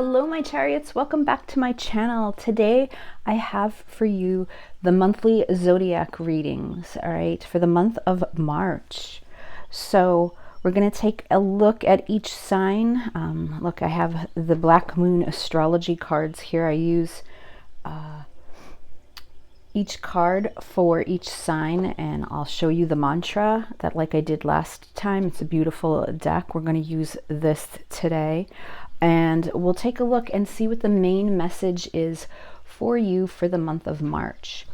Hello my chariots, welcome back to my channel. Today I have for you the monthly zodiac readings, all right, for the month of March. So we're going to take a look at each sign. Look, I have the Black Moon astrology cards here. I use each card for each sign, and I'll show you the mantra that, like I did last time. It's a beautiful deck. We're going to use this today, and we'll take a look and see what the main message is for you for the month of March.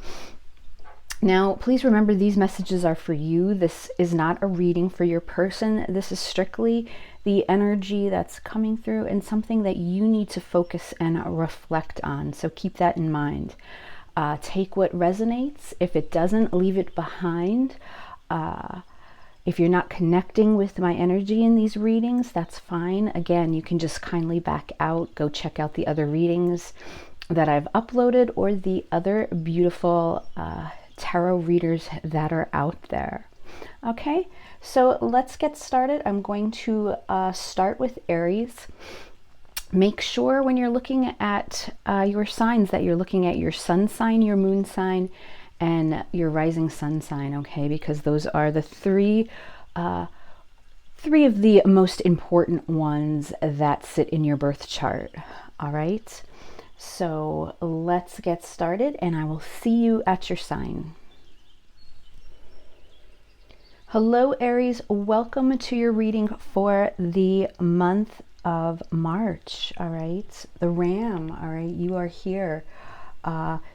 Now, please remember, these messages are for you. This is not a reading for your person. This is strictly the energy that's coming through and something that you need to focus and reflect on. So keep that in mind. Take what resonates. If it doesn't, leave it behind. If you're not connecting with my energy in these readings, that's fine. Again, you can just kindly back out, go check out the other readings that I've uploaded or the other beautiful tarot readers that are out there. Okay, so let's get started. I'm going to start with Aries. Make sure when you're looking at your signs that you're looking at your sun sign, your moon sign, and your rising sun sign, okay? Because those are the three of the most important ones that sit in your birth chart, all right? So let's get started, and I will see you at your sign. Hello, Aries. Welcome to your reading for the month of March. All right, the Ram. All right, you are here.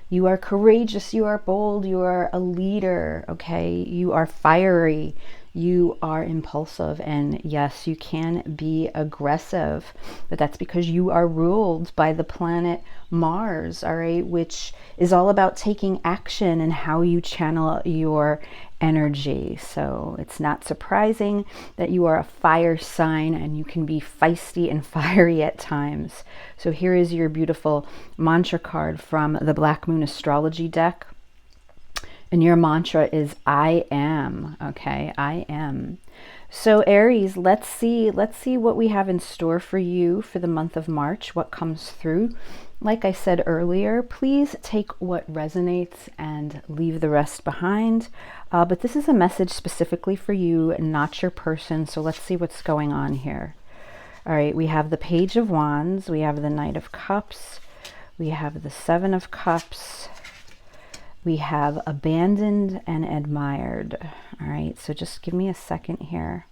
You are courageous, you are bold, you are a leader. Okay, you are fiery, you are impulsive, and yes, you can be aggressive, but that's because you are ruled by the planet Mars, all right, which is all about taking action and how you channel your energy. So it's not surprising that you are a fire sign and you can be feisty and fiery at times. So here is your beautiful mantra card from the Black Moon astrology deck. And your mantra is I am, okay? I am. So Aries, let's see what we have in store for you for the month of March, what comes through. Like I said earlier, please take what resonates and leave the rest behind. But this is a message specifically for you, not your person. So let's see what's going on here. All right, we have the Page of Wands, we have the Knight of Cups, we have the Seven of Cups, we have abandoned and admired. All right, so just give me a second here.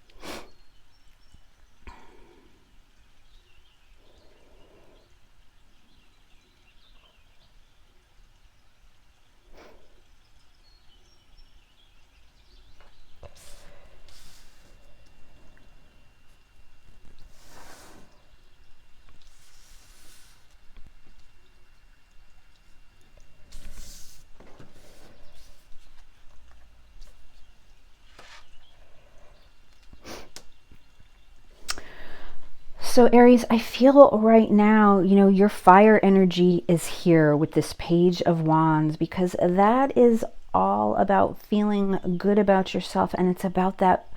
So Aries, I feel right now, you know, your fire energy is here with this Page of Wands, because that is all about feeling good about yourself, and it's about that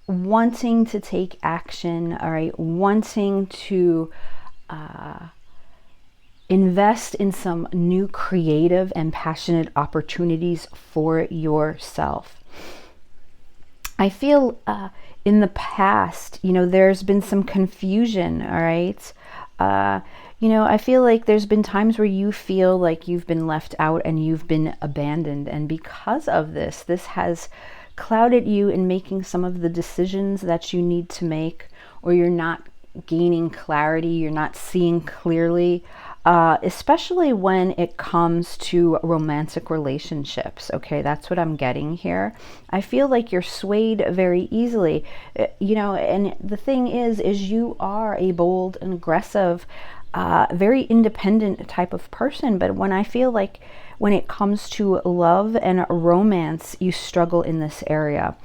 wanting to take action, all right, wanting to invest in some new creative and passionate opportunities for yourself. I feel in the past, you know, there's been some confusion, all right? You know, I feel like there's been times where you feel like you've been left out and you've been abandoned. And because of this, this has clouded you in making some of the decisions that you need to make, or you're not gaining clarity, you're not seeing clearly. Especially when it comes to romantic relationships. Okay, that's what I'm getting here. I feel like you're swayed very easily, you know, and the thing is you are a bold and aggressive, very independent type of person. But when I feel like when it comes to love and romance, you struggle in this area.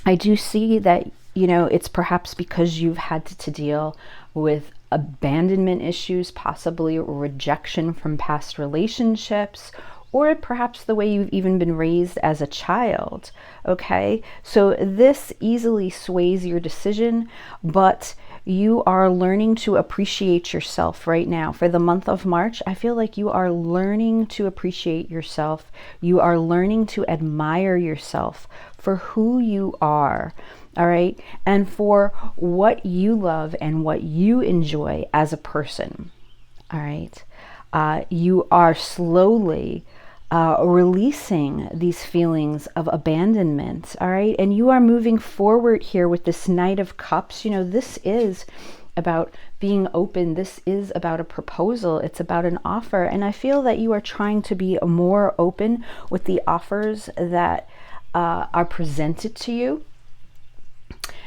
I do see that, you know, it's perhaps because you've had to deal with abandonment issues, possibly rejection from past relationships, or perhaps the way you've even been raised as a child. Okay, so this easily sways your decision, but you are learning to appreciate yourself right now. For the month of March, I feel like you are learning to appreciate yourself. You are learning to admire yourself for who you are. All right. And for what you love and what you enjoy as a person. All right. You are slowly releasing these feelings of abandonment. All right. And you are moving forward here with this Knight of Cups. You know, this is about being open. This is about a proposal. It's about an offer. And I feel that you are trying to be more open with the offers that are presented to you.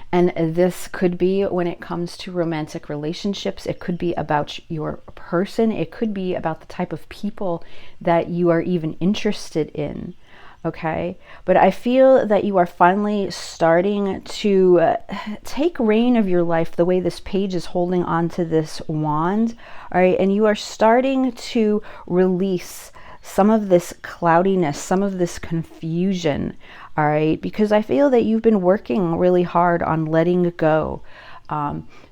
And this could be when it comes to romantic relationships. It could be about your person. It could be about the type of people that you are even interested in. Okay. But I feel that you are finally starting to take reign of your life the way this page is holding on to this wand. All right. And you are starting to release some of this cloudiness, some of this confusion. All right, because I feel that you've been working really hard on letting go.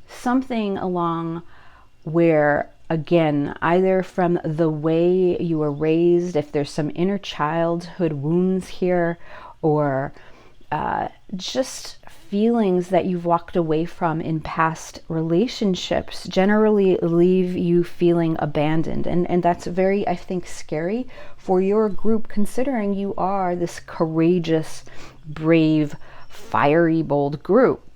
Something along where, again, either from the way you were raised, if there's some inner childhood wounds here, or just feelings that you've walked away from in past relationships generally leave you feeling abandoned. And that's very, I think, scary for your group, considering you are this courageous, brave, fiery, bold group.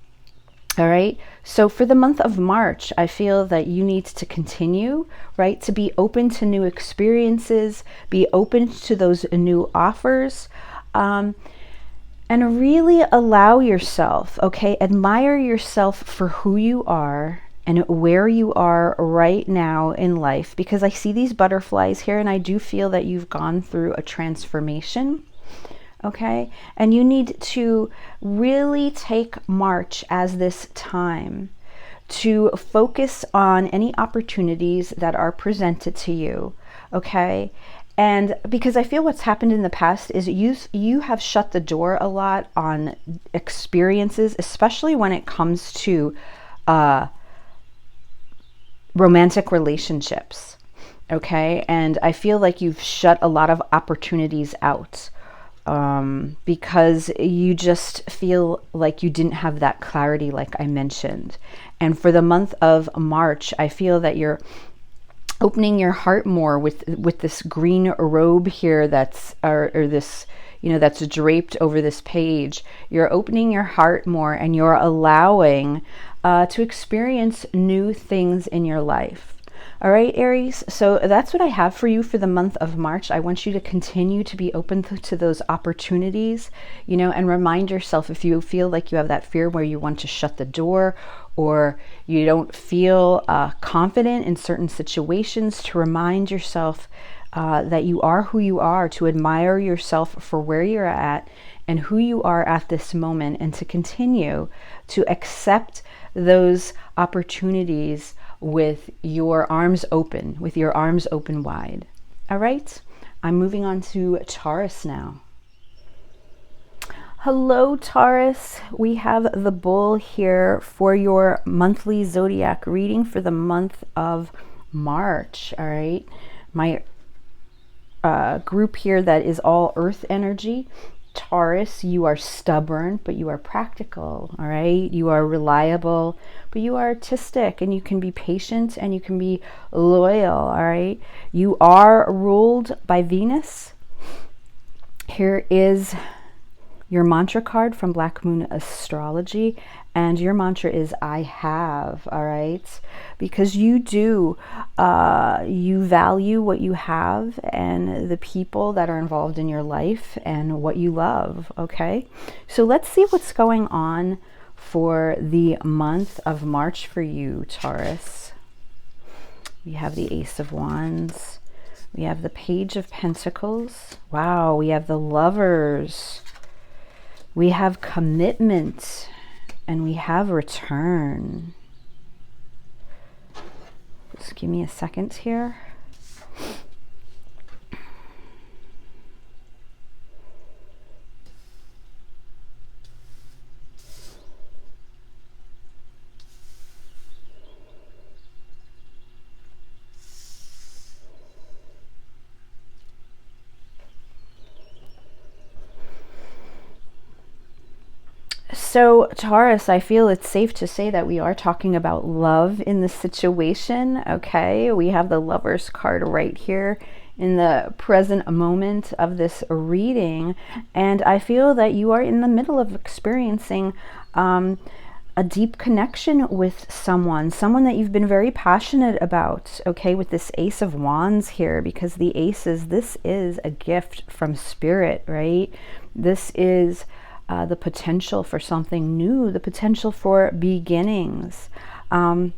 All right. So for the month of March, I feel that you need to continue, right, to be open to new experiences, be open to those new offers, and really allow yourself, okay, admire yourself for who you are and where you are right now in life, because I see these butterflies here and I do feel that you've gone through a transformation. Okay, and you need to really take March as this time to focus on any opportunities that are presented to you. Okay, and because I feel what's happened in the past is you have shut the door a lot on experiences, especially when it comes to romantic relationships. Okay, and I feel like you've shut a lot of opportunities out. Because you just feel like you didn't have that clarity, like I mentioned. And for the month of March, I feel that you're opening your heart more with this green robe here that's, or this, you know, that's draped over this page. You're opening your heart more and you're allowing to experience new things in your life. All right, Aries, so that's what I have for you for the month of March. I want you to continue to be open to those opportunities, you know, and remind yourself if you feel like you have that fear where you want to shut the door or you don't feel confident in certain situations, to remind yourself that you are who you are, to admire yourself for where you're at and who you are at this moment, and to continue to accept those opportunities with your arms open, wide. All right, I'm moving on to Taurus now. Hello, Taurus. We have the bull here for your monthly zodiac reading for the month of March. All right, my group here that is all earth energy. Taurus, you are stubborn, but you are practical. All right, you are reliable, but you are artistic, and you can be patient and you can be loyal. All right, you are ruled by Venus. Here is your mantra card from Black Moon Astrology, and your mantra is I have. All right, because you do you value what you have and the people that are involved in your life and what you love. Okay, so let's see what's going on for the month of March for you, Taurus. We have the Ace of Wands, we have the Page of Pentacles, wow, we have the Lovers, we have Commitment, and we have Return. Just give me a second here. So Taurus, I feel it's safe to say that we are talking about love in this situation. Okay, we have the Lovers card right here in the present moment of this reading, and I feel that you are in the middle of experiencing a deep connection with someone that you've been very passionate about, okay, with this Ace of Wands here, because the aces, this is a gift from spirit, right? This is the potential for something new, the potential for beginnings. And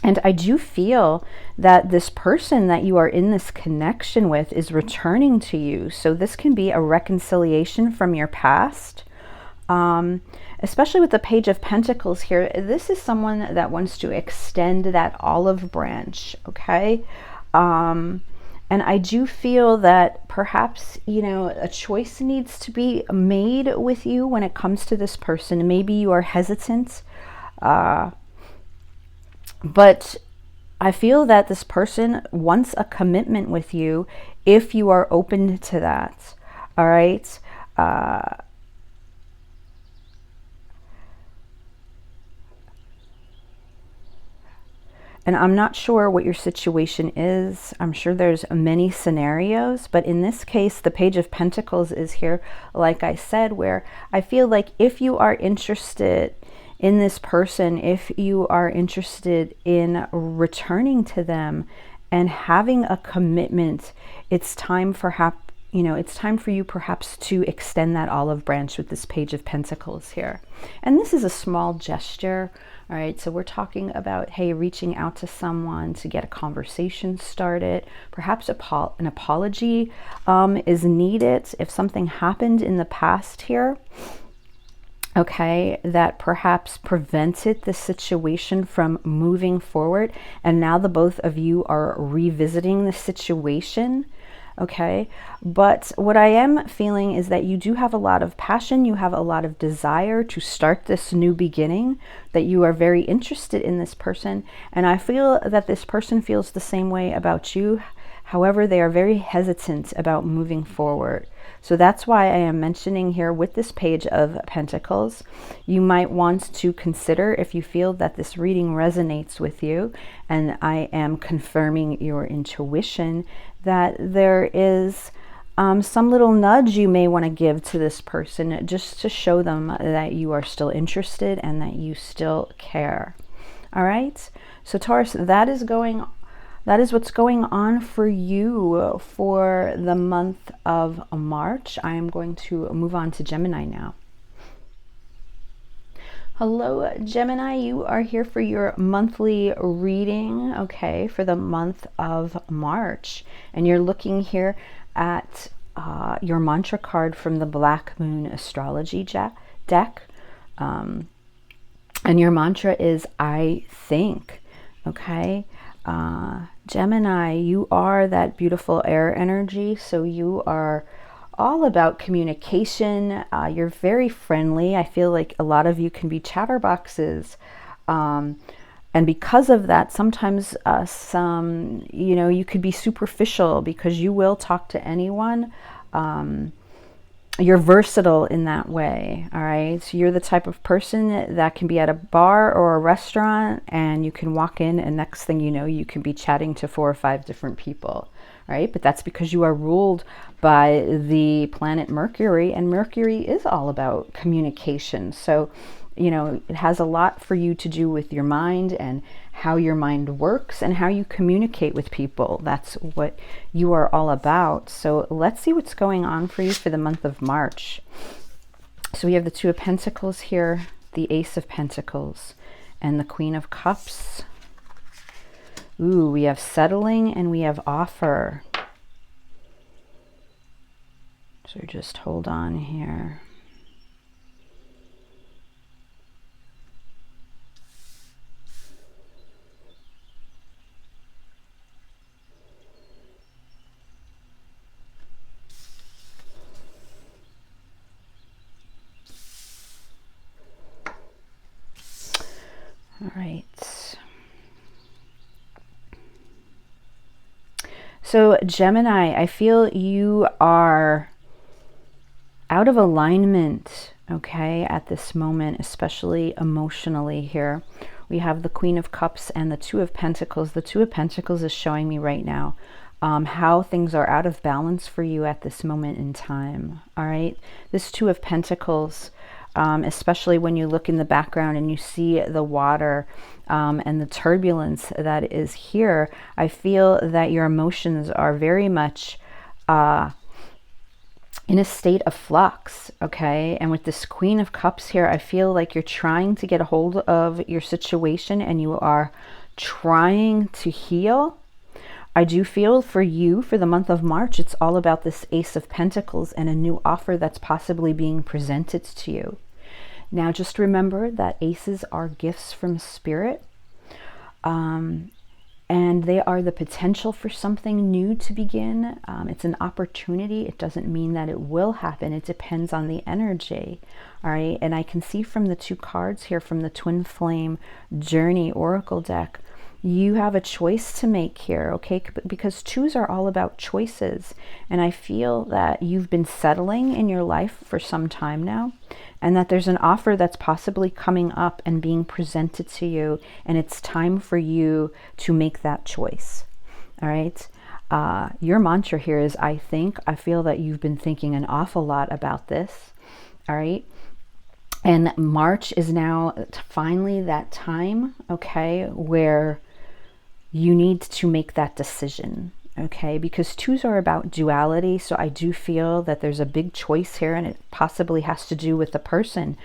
I do feel that this person that you are in this connection with is returning to you. So this can be a reconciliation from your past. Especially with the Page of Pentacles here, this is someone that wants to extend that olive branch, okay? And I do feel that perhaps, you know, a choice needs to be made with you when it comes to this person. Maybe you are hesitant, but I feel that this person wants a commitment with you if you are open to that, all right? And I'm not sure what your situation is. I'm sure there's many scenarios, but in this case, the Page of Pentacles is here, like I said, where I feel like if you are interested in this person, if you are interested in returning to them and having a commitment, it's time for it's time for you perhaps to extend that olive branch with this Page of Pentacles here. And this is a small gesture. All right, so we're talking about, hey, reaching out to someone to get a conversation started. Perhaps an apology is needed if something happened in the past here, okay, that perhaps prevented the situation from moving forward. And now the both of you are revisiting the situation. Okay, but what I am feeling is that you do have a lot of passion, you have a lot of desire to start this new beginning, that you are very interested in this person, and I feel that this person feels the same way about you. However, they are very hesitant about moving forward. So that's why I am mentioning here with this Page of Pentacles, you might want to consider, if you feel that this reading resonates with you, and I am confirming your intuition, that there is some little nudge you may want to give to this person just to show them that you are still interested and that you still care. All right, so Taurus, that is what's going on for you for the month of March. I am going to move on to Gemini now. Hello, Gemini. You are here for your monthly reading, okay, for the month of March. And you're looking here at your mantra card from the Black Moon Astrology deck. And your mantra is, I think, okay? Gemini, you are that beautiful air energy, so you are all about communication. You're very friendly. I feel like a lot of you can be chatterboxes, and because of that, sometimes you could be superficial because you will talk to anyone. You're versatile in that way, all right? So you're the type of person that can be at a bar or a restaurant and you can walk in and next thing you know, you can be chatting to 4 or 5 different people, right? But that's because you are ruled by the planet Mercury, and Mercury is all about communication. So, you know, it has a lot for you to do with your mind and how your mind works and how you communicate with people. That's what you are all about. So let's see what's going on for you for the month of March. So we have the Two of Pentacles here, the Ace of Pentacles, and the Queen of Cups. Ooh, we have settling and we have offer. So just hold on here. All right. So Gemini, I feel you are out of alignment okay, at this moment, especially emotionally here. We have the Queen of Cups and the Two of Pentacles. The Two of Pentacles is showing me right now how things are out of balance for you at this moment in time, all right? This Two of Pentacles, especially when you look in the background and you see the water and the turbulence that is here, I feel that your emotions are very much in a state of flux, okay? And with this Queen of Cups here, I feel like you're trying to get a hold of your situation and you are trying to heal. I do feel for you, for the month of March, it's all about this Ace of Pentacles and a new offer that's possibly being presented to you. Now, just remember that aces are gifts from spirit. And they are the potential for something new to begin. It's an opportunity. It doesn't mean that it will happen. It depends on the energy. All right. And I can see from the two cards here from the Twin Flame Journey Oracle deck, you have a choice to make here, okay? Because twos are all about choices. And I feel that you've been settling in your life for some time now, and that there's an offer that's possibly coming up and being presented to you, and it's time for you to make that choice, all right? Your mantra here is, I think. I feel that you've been thinking an awful lot about this, all right? And March is now finally that time, okay, where you need to make that decision, okay? Because twos are about duality, so I do feel that there's a big choice here, and it possibly has to do with the person.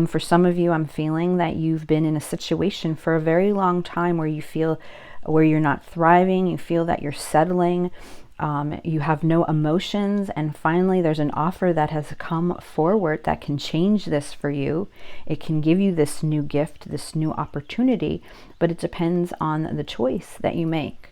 For some of you, I'm feeling that you've been in a situation for a very long time where you feel where you're not thriving, you feel that you're settling, you have no emotions, and finally there's an offer that has come forward that can change this for you. It can give you this new gift, this new opportunity, but it depends on the choice that you make.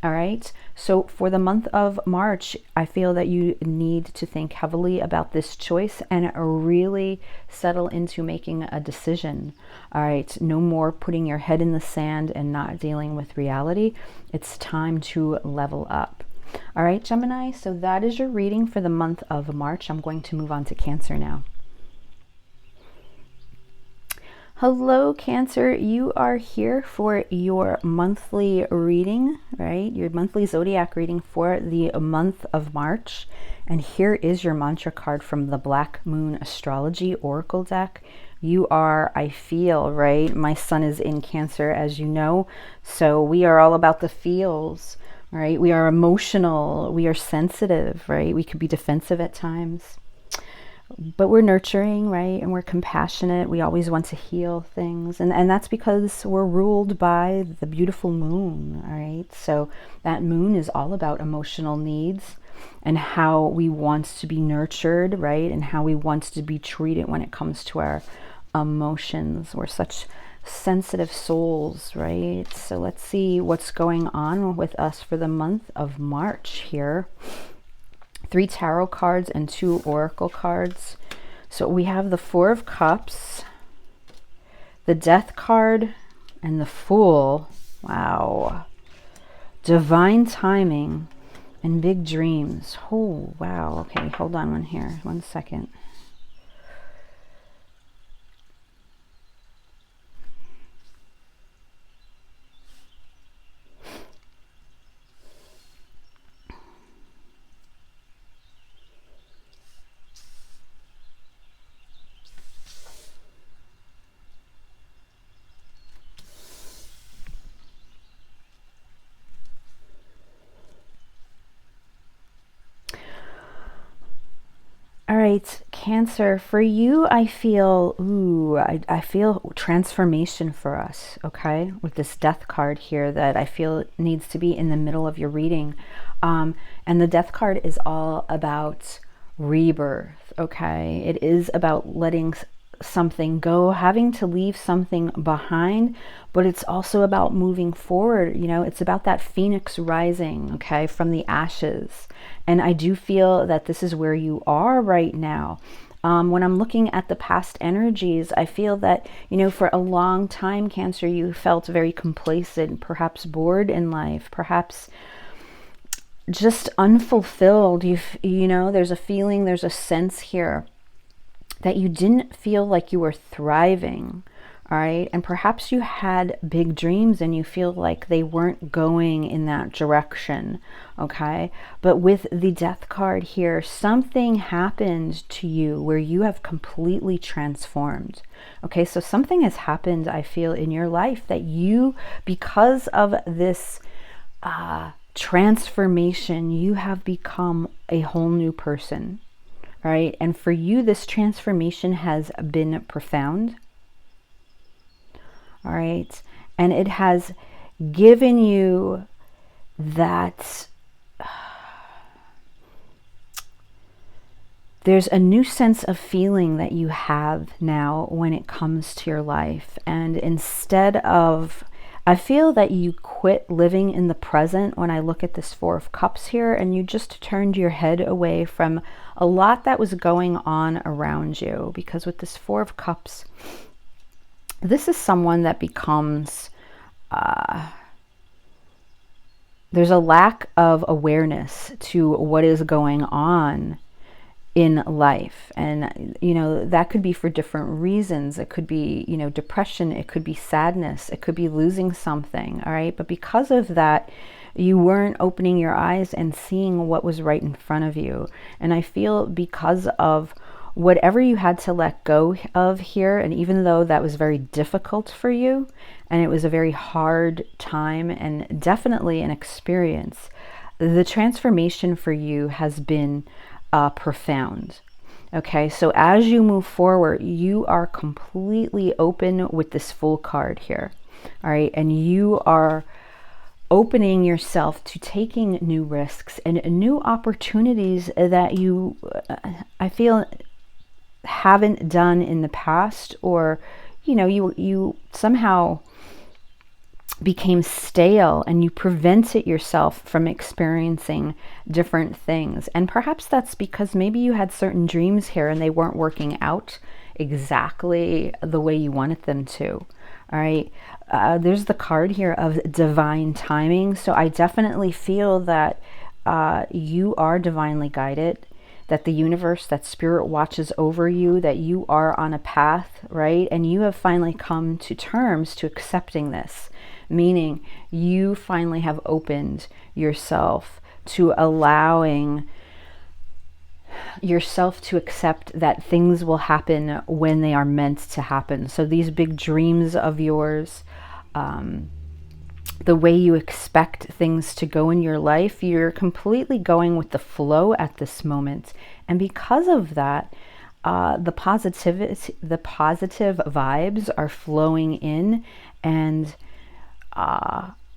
All right, so for the month of March, I feel that you need to think heavily about this choice and really settle into making a decision. All right, no more putting your head in the sand and not dealing with reality. It's time to level up. All right, Gemini, so that is your reading for the month of March. I'm going to move on to Cancer now. Hello, Cancer. You are here for your monthly reading, right? Your monthly zodiac reading for the month of March. And here is your mantra card from the Black Moon Astrology Oracle deck. You are, I feel, right? My sun is in Cancer, as you know. So we are all about the feels. Right? We are emotional, we are sensitive, right? We could be defensive at times, but we're nurturing, right? And we're compassionate. We always want to heal things. And that's because we're ruled by the beautiful moon, all right? So that moon is all about emotional needs and how we want to be nurtured, right? And how we want to be treated when it comes to our emotions. We're such sensitive souls, right? So let's see what's going on with us for the month of March here. 3 tarot cards and 2 oracle cards. So we have the 4 of Cups, the Death card, and the Fool. Wow. Divine timing and big dreams. Oh, wow. Okay, hold on one second. All right, Cancer, for you, I feel, I feel transformation for us, okay? With this Death card here that I feel needs to be in the middle of your reading. And the Death card is all about rebirth, okay? It is about letting something go, having to leave something behind, but it's also about moving forward. You know, it's about that phoenix rising, okay, from the ashes. And I do feel that this is where you are right now. When I'm looking at the past energies, I feel that, you know, for a long time, Cancer, you felt very complacent, perhaps bored in life, perhaps just unfulfilled. You know, there's a feeling, there's a sense here that you didn't feel like you were thriving. All right. And perhaps you had big dreams and you feel like they weren't going in that direction. Okay. But with the Death card here, something happened to you where you have completely transformed. Okay. So something has happened, I feel, in your life that you, because of this transformation, you have become a whole new person. All right. And for you, this transformation has been profound. All right. And it has given you that there's a new sense of feeling that you have now when it comes to your life. And instead of, I feel that you quit living in the present when I look at this Four of Cups here, and you just turned your head away from a lot that was going on around you. Because with this Four of Cups, this is someone that becomes, there's a lack of awareness to what is going on in life. And, you know, that could be for different reasons. It could be, you know, depression. It could be sadness. It could be losing something. All right. But because of that, you weren't opening your eyes and seeing what was right in front of you. And I feel because of whatever you had to let go of here, and even though that was very difficult for you, and it was a very hard time and definitely an experience, the transformation for you has been profound. Okay, so as you move forward, you are completely open with this Fool card here. All right, and you are opening yourself to taking new risks and new opportunities that you, I feel, haven't done in the past, or you know, you somehow became stale and you prevented yourself from experiencing different things. And perhaps that's because maybe you had certain dreams here and they weren't working out exactly the way you wanted them to. All right, there's the card here of divine timing. So I definitely feel that you are divinely guided, that the universe, that spirit watches over you, that you are on a path, right? And you have finally come to terms to accepting this, meaning you finally have opened yourself to allowing yourself to accept that things will happen when they are meant to happen. So these big dreams of yours, the way you expect things to go in your life, you're completely going with the flow at this moment. And because of that, the positive vibes are flowing in, and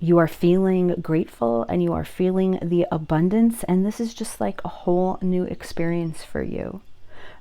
you are feeling grateful and you are feeling the abundance. And this is just like a whole new experience for you.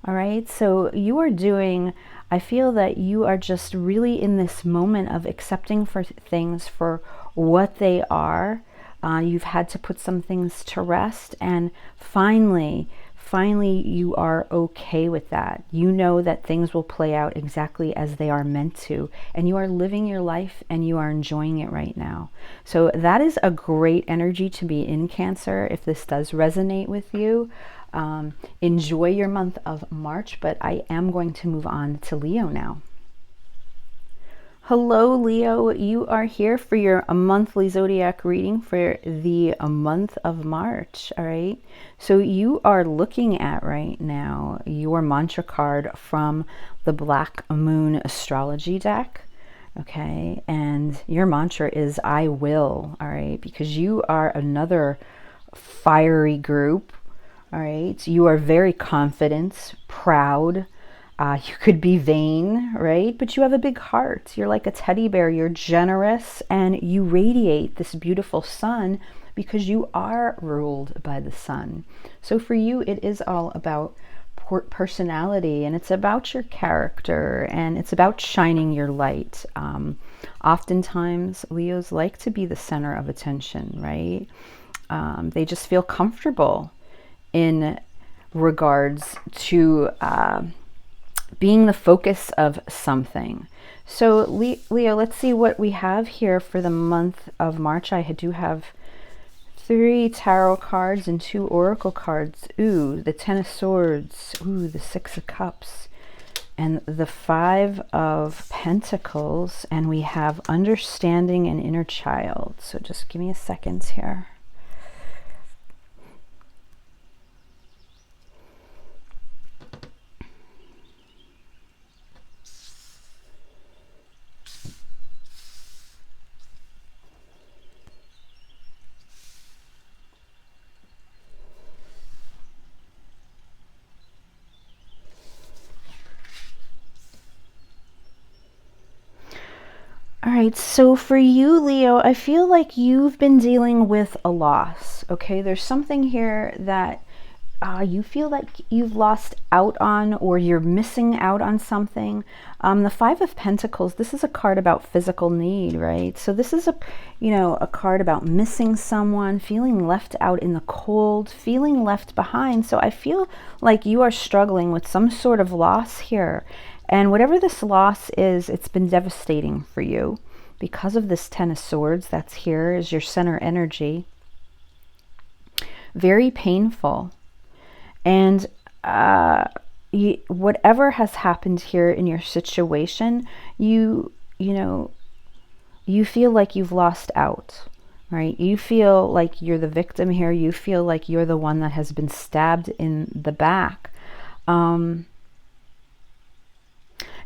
All right. So you are doing, I feel that you are just really in this moment of accepting for things for what they are. You've had to put some things to rest, and finally you are okay with that. You know that things will play out exactly as they are meant to, and you are living your life and you are enjoying it right now. So that is a great energy to be in, Cancer, if this does resonate with you. Enjoy your month of March, but I am going to move on to Leo now. Hello, Leo. You are here for your monthly zodiac reading for the month of March. All right. So you are looking at right now your mantra card from the Black Moon Astrology deck. Okay. And your mantra is I will. All right. Because you are another fiery group. All right. You are very confident, proud. You could be vain, right? But you have a big heart. You're like a teddy bear. You're generous and you radiate this beautiful sun because you are ruled by the sun. So for you, it is all about personality, and it's about your character, and it's about shining your light. Oftentimes, Leos like to be the center of attention, right? They just feel comfortable in regards to being the focus of something. So Leo, let's see what we have here for the month of March. I do have 3 tarot cards and 2 oracle cards. Ooh, the 10 of Swords. Ooh, the 6 of Cups. and the Five of Pentacles, and we have understanding and inner child. So just give me a second here. All right, so for you, Leo, I feel like you've been dealing with a loss, okay? There's something here that you feel like you've lost out on, or you're missing out on something. The Five of Pentacles, this is a card about physical need, right? So this is a card about missing someone, feeling left out in the cold, feeling left behind. So I feel like you are struggling with some sort of loss here. And whatever this loss is, it's been devastating for you because of this Ten of Swords that's here is your center energy. Very painful. And whatever has happened here in your situation, you feel like you've lost out, right? You feel like you're the victim here. You feel like you're the one that has been stabbed in the back.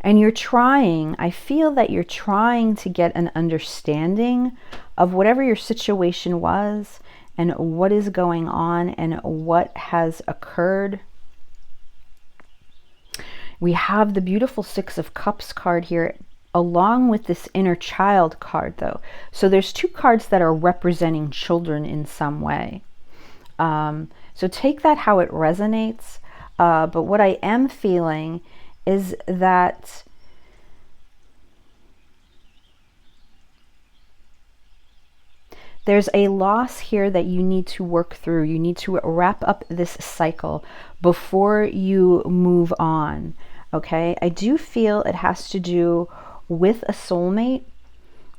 And you're trying, I feel that you're trying to get an understanding of whatever your situation was and what is going on and what has occurred. We have the beautiful Six of Cups card here along with this inner child card though. So there's two cards that are representing children in some way. So take that how it resonates. But what I am feeling is that there's a loss here that you need to work through. You need to wrap up this cycle before you move on, okay? I do feel it has to do with a soulmate,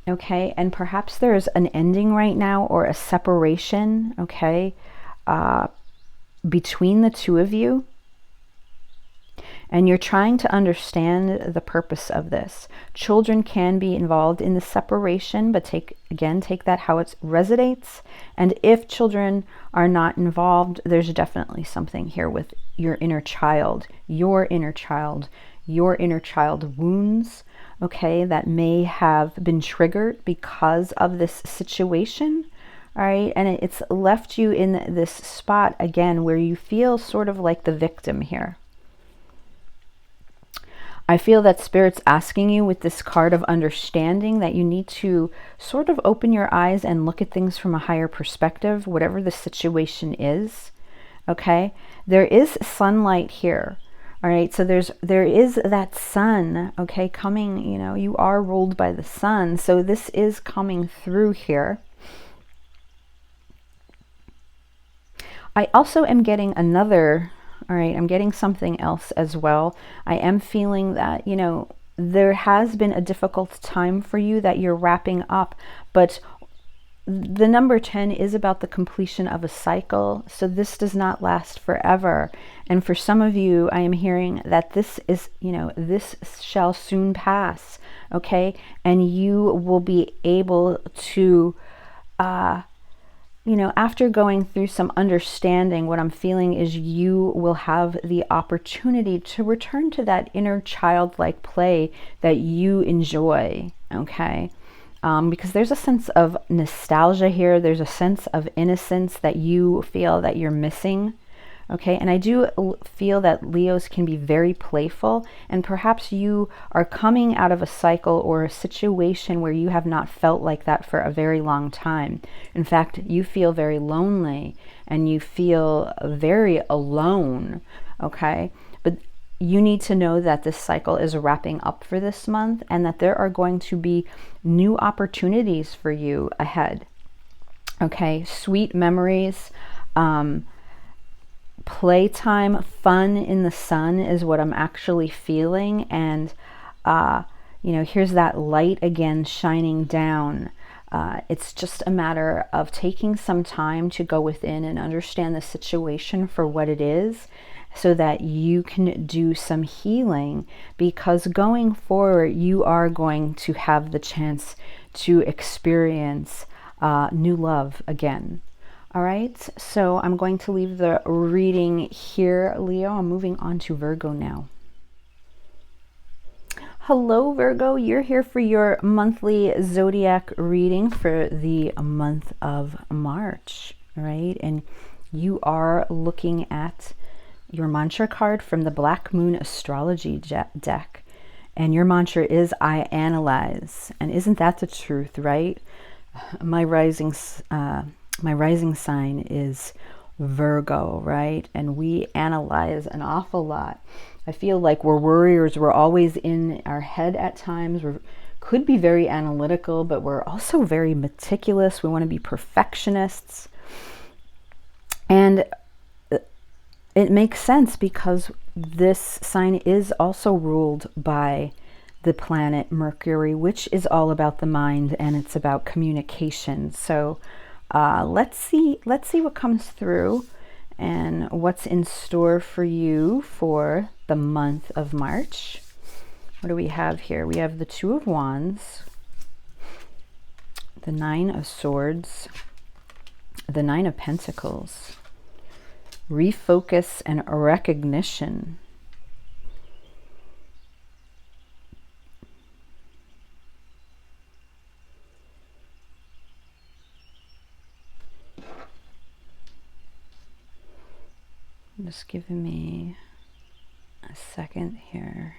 okay? And perhaps there's an ending right now or a separation, okay, between the two of you. And you're trying to understand the purpose of this. Children can be involved in the separation, but take that how it resonates. And if children are not involved, there's definitely something here with your inner child, your inner child wounds, okay, that may have been triggered because of this situation. All right, and it's left you in this spot again where you feel sort of like the victim here. I feel that Spirit's asking you with this card of understanding that you need to sort of open your eyes and look at things from a higher perspective, whatever the situation is, okay? There is sunlight here, all right? So there is that sun, okay, coming, you are ruled by the sun. So this is coming through here. I also am getting another... All right, I'm getting something else as well. I am feeling that, there has been a difficult time for you that you're wrapping up, but the number 10 is about the completion of a cycle. So this does not last forever. And for some of you, I am hearing that this is, this shall soon pass, okay? And you will be able to, after going through some understanding, what I'm feeling is you will have the opportunity to return to that inner childlike play that you enjoy, okay? Because there's a sense of nostalgia here. There's a sense of innocence that you feel that you're missing, okay? And I do feel that Leos can be very playful, and perhaps you are coming out of a cycle or a situation where you have not felt like that for a very long time. In fact, you feel very lonely and you feel very alone, okay? But you need to know that this cycle is wrapping up for this month and that there are going to be new opportunities for you ahead, okay? Sweet memories, playtime, fun in the sun is what I'm actually feeling. And here's that light again shining down. It's just a matter of taking some time to go within and understand the situation for what it is. so that you can do some healing, because going forward, you are going to have the chance to experience new love again. All right, so I'm going to leave the reading here, Leo. I'm moving on to Virgo now. Hello, Virgo. You're here for your monthly zodiac reading for the month of March, right? And you are looking at your mantra card from the Black Moon Astrology deck. And your mantra is, I analyze. And isn't that the truth, right? My rising sign is Virgo, right? And we analyze an awful lot. I feel like we're worriers. We're always in our head at times. We could be very analytical, but we're also very meticulous. We want to be perfectionists. And it makes sense because this sign is also ruled by the planet Mercury, which is all about the mind, and it's about communication. So let's see what comes through and what's in store for you for the month of March. What do we have here? We have the Two of Wands, the Nine of Swords, the Nine of Pentacles, refocus and recognition. Just giving me a second here.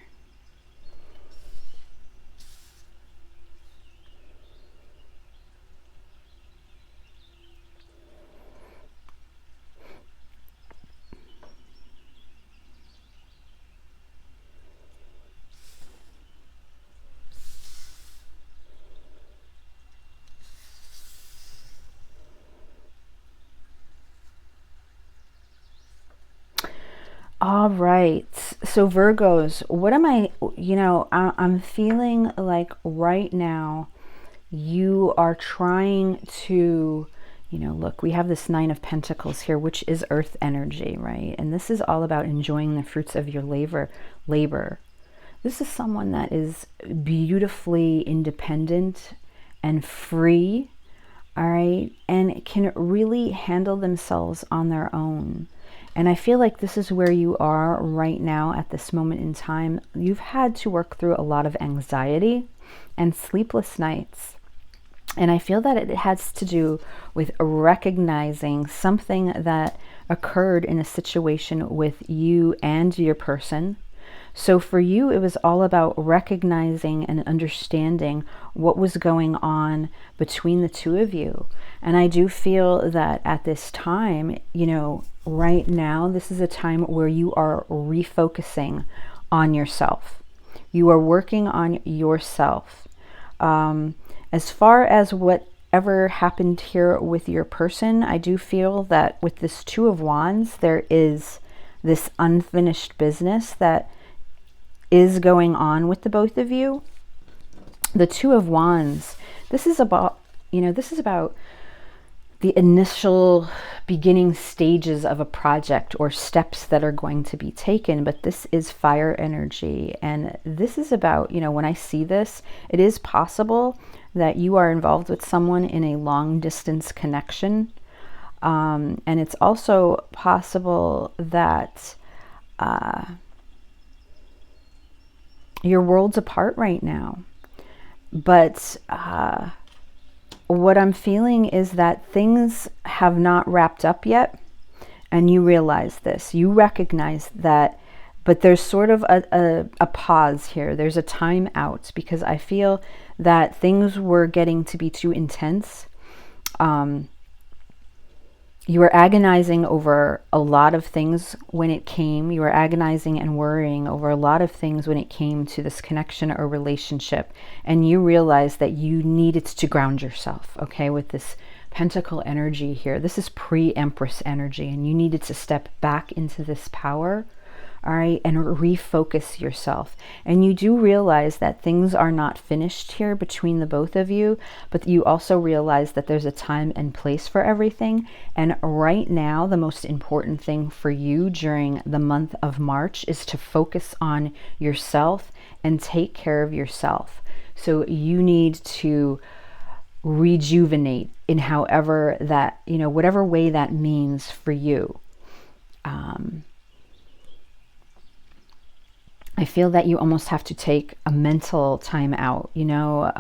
All right, so Virgos, what am I, I'm feeling like right now you are trying to, look, we have this Nine of Pentacles here, which is earth energy, right? And this is all about enjoying the fruits of your labor. This is someone that is beautifully independent and free, all right, and can really handle themselves on their own. And I feel like this is where you are right now at this moment in time. You've had to work through a lot of anxiety and sleepless nights. And I feel that it has to do with recognizing something that occurred in a situation with you and your person. So for you, it was all about recognizing and understanding what was going on between the two of you. And I do feel that at this time, right now, this is a time where you are refocusing on yourself. You are working on yourself. As far as whatever happened here with your person, I do feel that with this Two of Wands, there is this unfinished business that is going on with the both of you. The Two of Wands, this is about the initial beginning stages of a project or steps that are going to be taken, but this is fire energy. And this is about, when I see this, it is possible that you are involved with someone in a long distance connection. And it's also possible that your world's apart right now. But what I'm feeling is that things have not wrapped up yet, and you realize this. You recognize that, but there's sort of a pause here. There's a time out, because I feel that things were getting to be too intense. You were agonizing over a lot of things when it came. You were agonizing and worrying over a lot of things when it came to this connection or relationship. And you realized that you needed to ground yourself, okay, with this Pentacle energy here. This is pre-Empress energy, and you needed to step back into this power, all right, and refocus yourself. And you do realize that things are not finished here between the both of you, but you also realize that there's a time and place for everything. And right now, the most important thing for you during the month of March is to focus on yourself and take care of yourself. So you need to rejuvenate in however that, you know, whatever way that means for you. I feel that you almost have to take a mental time out, you know,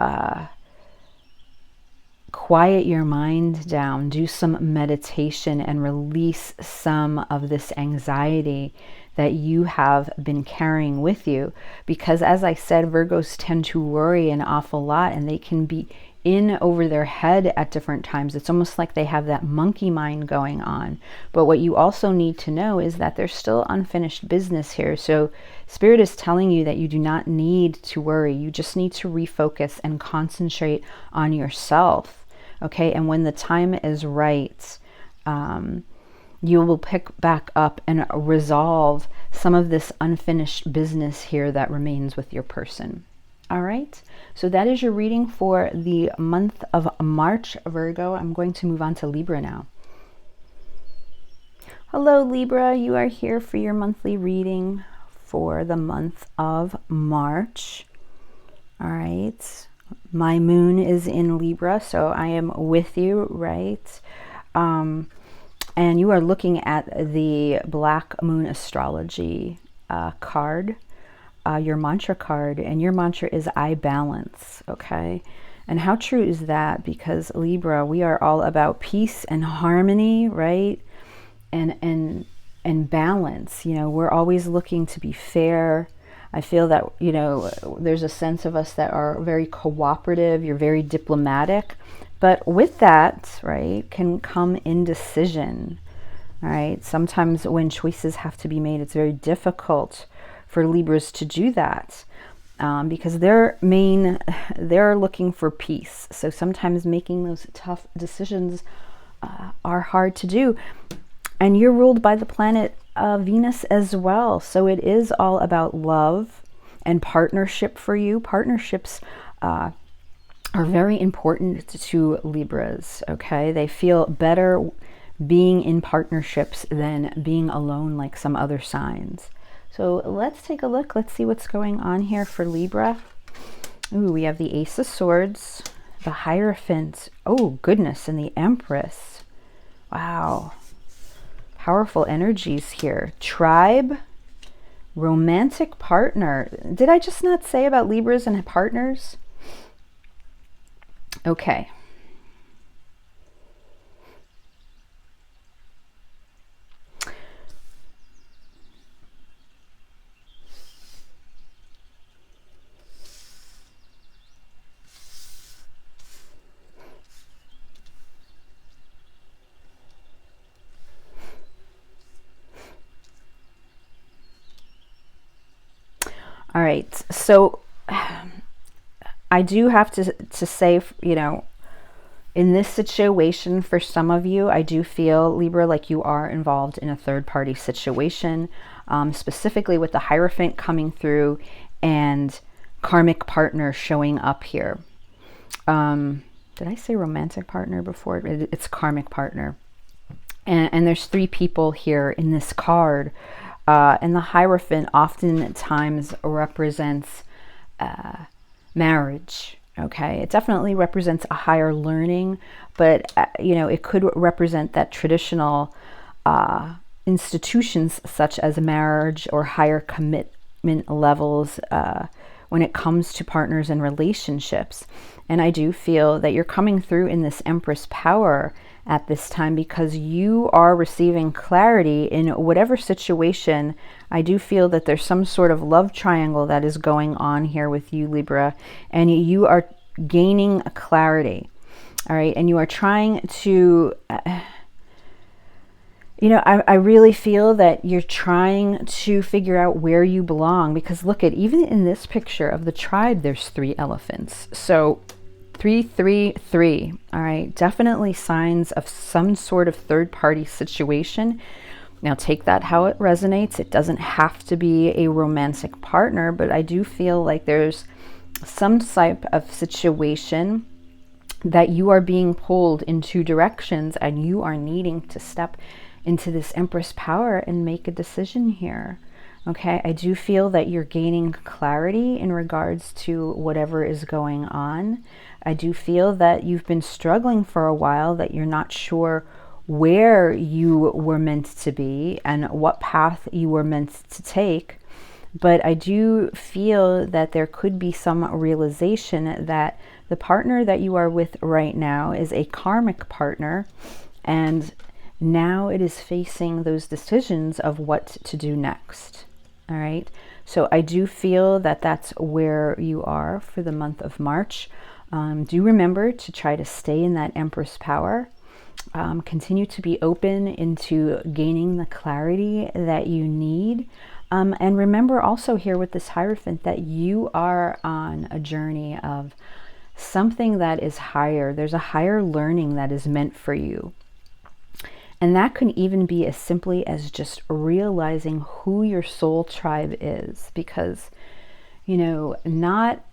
quiet your mind down, do some meditation and release some of this anxiety that you have been carrying with you. Because as I said, Virgos tend to worry an awful lot, and they can be in over their head at different times. It's almost like they have that monkey mind going on. But what you also need to know is that there's still unfinished business here. So Spirit is telling you that you do not need to worry. You just need to refocus and concentrate on yourself. Okay, and when the time is right, you will pick back up and resolve some of this unfinished business here that remains with your person. All right, so that is your reading for the month of March, Virgo. I'm going to move on to Libra now. Hello, Libra. You are here for your monthly reading for the month of March. All right, my moon is in Libra, so I am with you, right? And you are looking at the Black Moon Astrology card. Your mantra card, and your mantra is I balance. Okay, and how true is that? Because Libra, we are all about peace and harmony, right? And balance. You know, we're always looking to be fair. I feel that, you know, there's a sense of us that are very cooperative. You're very diplomatic, but with that, right, can come indecision. All right, sometimes when choices have to be made, it's very difficult for Libras to do that, because they're looking for peace. So sometimes making those tough decisions are hard to do. And you're ruled by the planet Venus as well. So it is all about love and partnership for you. Partnerships are very important to Libras, okay? They feel better being in partnerships than being alone like some other signs. So let's take a look. Let's see what's going on here for Libra. Ooh, we have the Ace of Swords, the Hierophant, oh goodness, and the Empress. Wow. Powerful energies here. Tribe, romantic partner. Did I just not say about Libras and partners? Okay. All right, so I do have to say, you know, in this situation, for some of you, I do feel, Libra, like you are involved in a third-party situation, specifically with the Hierophant coming through and karmic partner showing up here. Did I say romantic partner before? It's karmic partner. And there's three people here in this card. And the Hierophant oftentimes represents marriage. Okay, it definitely represents a higher learning, but you know, it could represent that traditional institutions such as marriage or higher commitment levels when it comes to partners and relationships. And I do feel that you're coming through in this Empress power at this time because you are receiving clarity in whatever situation. I do feel that there's some sort of love triangle that is going on here with you, Libra, and you are gaining a clarity. All right, and you are trying to you know, I really feel that you're trying to figure out where you belong, because look at, even in this picture of the tribe, there's 3 elephants. So 3, 3, 3. All right, definitely signs of some sort of third-party situation Now take that how it resonates. It doesn't have to be a romantic partner, but I do feel like there's some type of situation that you are being pulled in two directions, and you are needing to step into this Empress power and make a decision here. Okay, I do feel that you're gaining clarity in regards to whatever is going on. I do feel that you've been struggling for a while, that you're not sure where you were meant to be and what path you were meant to take. But I do feel that there could be some realization that the partner that you are with right now is a karmic partner, and now it is facing those decisions of what to do next. All right. So I do feel that that's where you are for the month of March. Do remember to try to stay in that Empress power. Continue to be open into gaining the clarity that you need. And remember also here with this Hierophant that you are on a journey of something that is higher. There's a higher learning that is meant for you. And that can even be as simply as just realizing who your soul tribe is. Because, you know, not,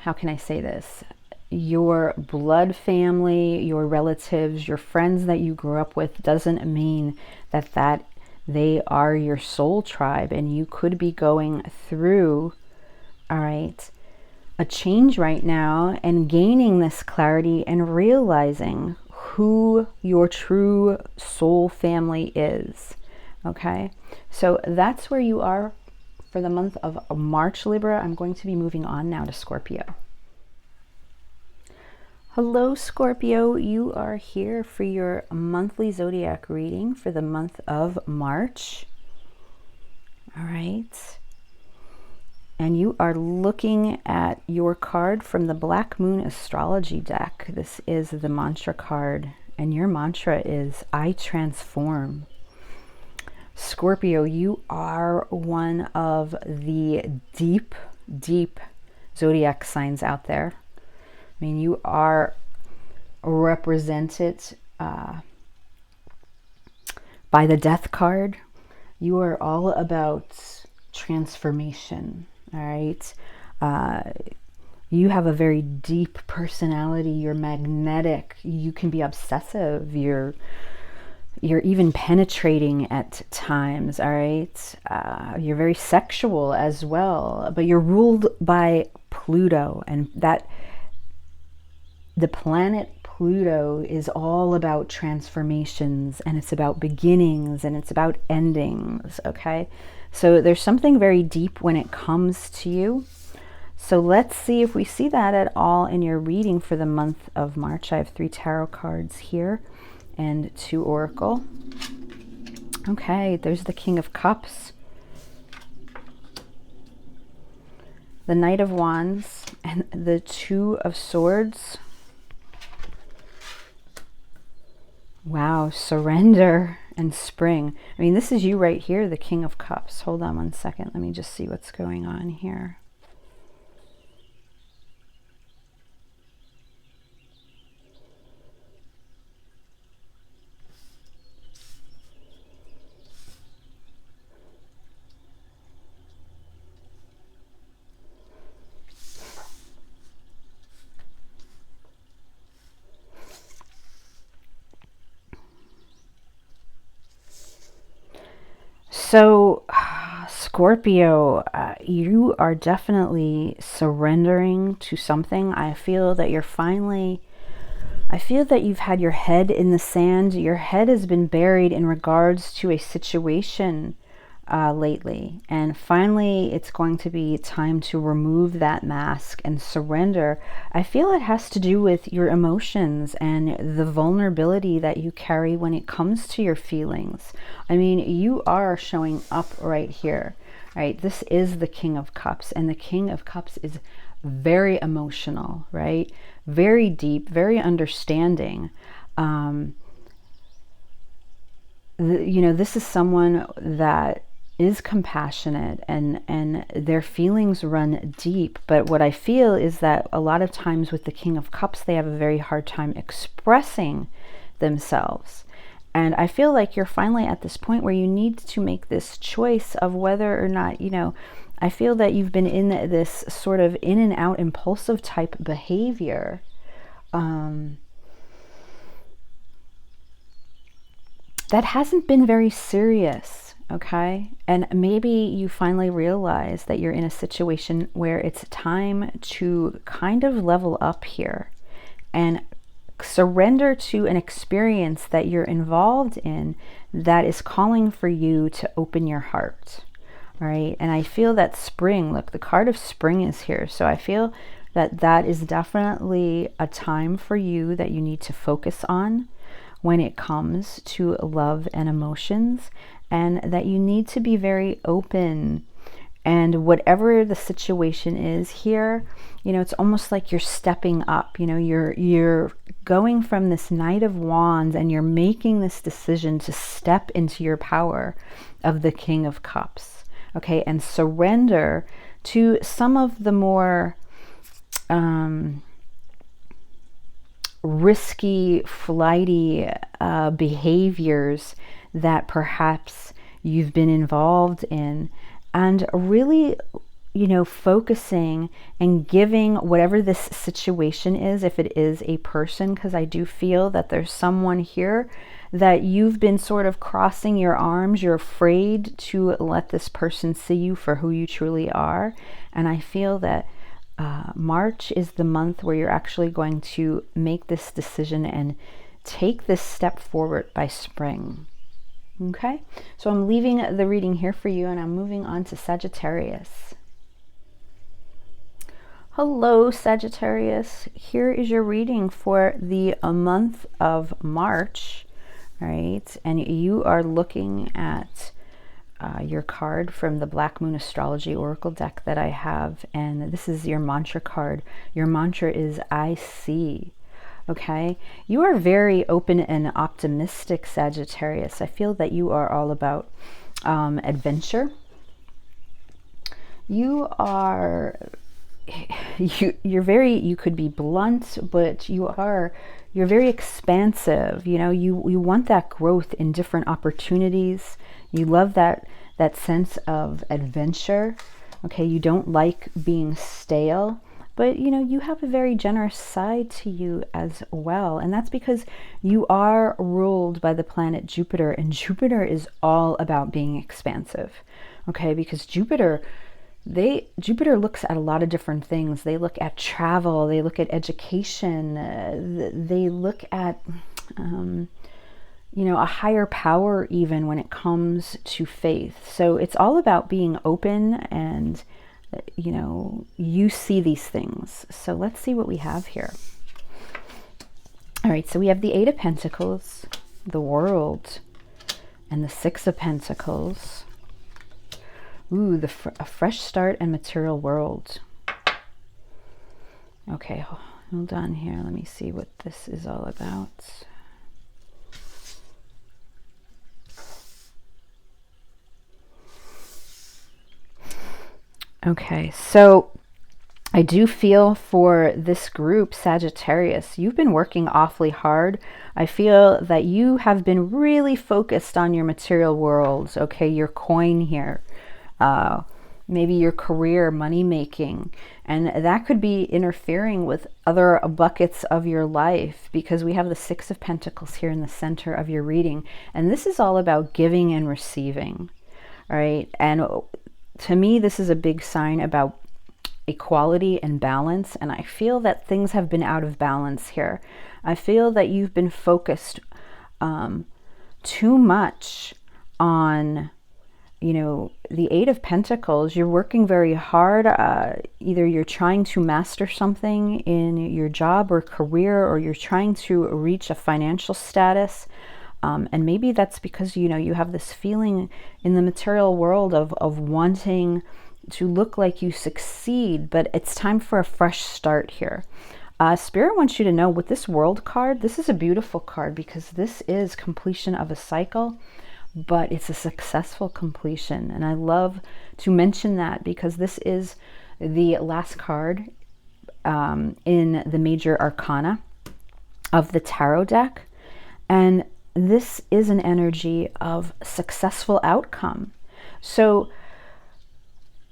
how can I say this? Your blood family, your relatives, your friends that you grew up with doesn't mean that they are your soul tribe. And you could be going through, all right, a change right now and gaining this clarity and realizing who your true soul family is. Okay, so that's where you are for the month of March, Libra. I'm going to be moving on now to Scorpio. Hello, Scorpio. You are here for your monthly zodiac reading for the month of March. All right. And you are looking at your card from the Black Moon Astrology deck. This is the mantra card, and your mantra is, I transform. Scorpio, you are one of the deep, deep zodiac signs out there. I mean, you are represented by the Death card. You are all about transformation. All right. You have a very deep personality. You're magnetic. You can be obsessive. You're even penetrating at times. All right. You're very sexual as well, but you're ruled by Pluto, and that the planet Pluto is all about transformations, and it's about beginnings, and it's about endings. Okay. So there's something very deep when it comes to you. So let's see if we see that at all in your reading for the month of March. I have 3 tarot cards here and 2 oracle. Okay, there's the King of Cups, the Knight of Wands, and the 2 of Swords. Wow, surrender and spring. I mean, this is you right here, the King of Cups. Hold on one second. Let me just see what's going on here. So, Scorpio, you are definitely surrendering to something. I feel that you've had your head in the sand. Your head has been buried in regards to a situation lately. And finally, it's going to be time to remove that mask and surrender. I feel it has to do with your emotions and the vulnerability that you carry when it comes to your feelings. I mean, you are showing up right here, right? This is the King of Cups, and the King of Cups is very emotional, right? Very deep, very understanding. This is someone that is compassionate, and their feelings run deep. But what I feel is that a lot of times with the King of Cups, they have a very hard time expressing themselves. And I feel like you're finally at this point where you need to make this choice of whether or not, you know, I feel that you've been in this sort of in and out impulsive type behavior. That hasn't been very serious, okay? And maybe you finally realize that you're in a situation where it's time to kind of level up here and surrender to an experience that you're involved in that is calling for you to open your heart. All right. And I feel that spring, look, the card of spring is here. So I feel that that is definitely a time for you that you need to focus on when it comes to love and emotions, and that you need to be very open. And whatever the situation is here, you know, it's almost like you're stepping up. You know, you're going from this Knight of Wands and you're making this decision to step into your power of the King of Cups, okay, and surrender to some of the more risky, flighty behaviors that perhaps you've been involved in, and really, you know, focusing and giving whatever this situation is, if it is a person, because I do feel that there's someone here that you've been sort of crossing your arms. You're afraid to let this person see you for who you truly are. And I feel that March is the month where you're actually going to make this decision and take this step forward by spring. Okay, so I'm leaving the reading here for you, and I'm moving on to Sagittarius. Hello, Sagittarius. Here is your reading for the month of March. All right, and you are looking at your card from the Black Moon Astrology Oracle deck that I have, and this is your mantra card. Your mantra is I see. Okay, you are very open and optimistic, Sagittarius. I feel that you are all about adventure. You are you could be blunt, but you're very expansive. You know, you want that growth in different opportunities. You love that sense of adventure. Okay, you don't like being stale, but you know, you have a very generous side to you as well. And that's because you are ruled by the planet Jupiter, and Jupiter is all about being expansive. Okay, because Jupiter looks at a lot of different things. They look at travel, they look at education, they look at you know, a higher power even when it comes to faith. So it's all about being open, and you know, you see these things. So let's see what we have here. All right, so we have the Eight of Pentacles, the World, and the Six of Pentacles. Ooh, a fresh start and material world. Okay, hold on here. Let me see what this is all about. Okay, so I do feel for this group, Sagittarius, you've been working awfully hard. I feel that you have been really focused on your material worlds, okay, your coin here, maybe your career, money making, and that could be interfering with other buckets of your life, because we have the Six of Pentacles here in the center of your reading, and this is all about giving and receiving, all right? And to me, this is a big sign about equality and balance, and I feel that things have been out of balance here. I feel that you've been focused too much on, you know, the Eight of Pentacles. You're working very hard. Either you're trying to master something in your job or career, or you're trying to reach a financial status. And maybe that's because, you know, you have this feeling in the material world of wanting to look like you succeed, but it's time for a fresh start here. Spirit wants you to know with this World card, this is a beautiful card because this is completion of a cycle, but it's a successful completion. And I love to mention that because this is the last card in the major arcana of the tarot deck. And this is an energy of successful outcome. So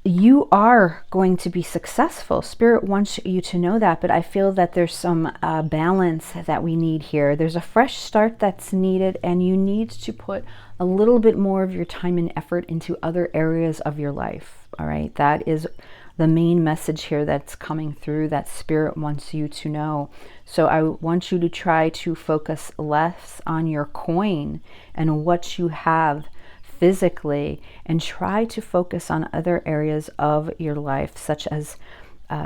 you are going to be successful. Spirit wants you to know that, but I feel that there's some balance that we need here. There's a fresh start that's needed, and you need to put a little bit more of your time and effort into other areas of your life. All right, that is the main message here that's coming through, that Spirit wants you to know. So I want you to try to focus less on your coin and what you have physically, and try to focus on other areas of your life, such as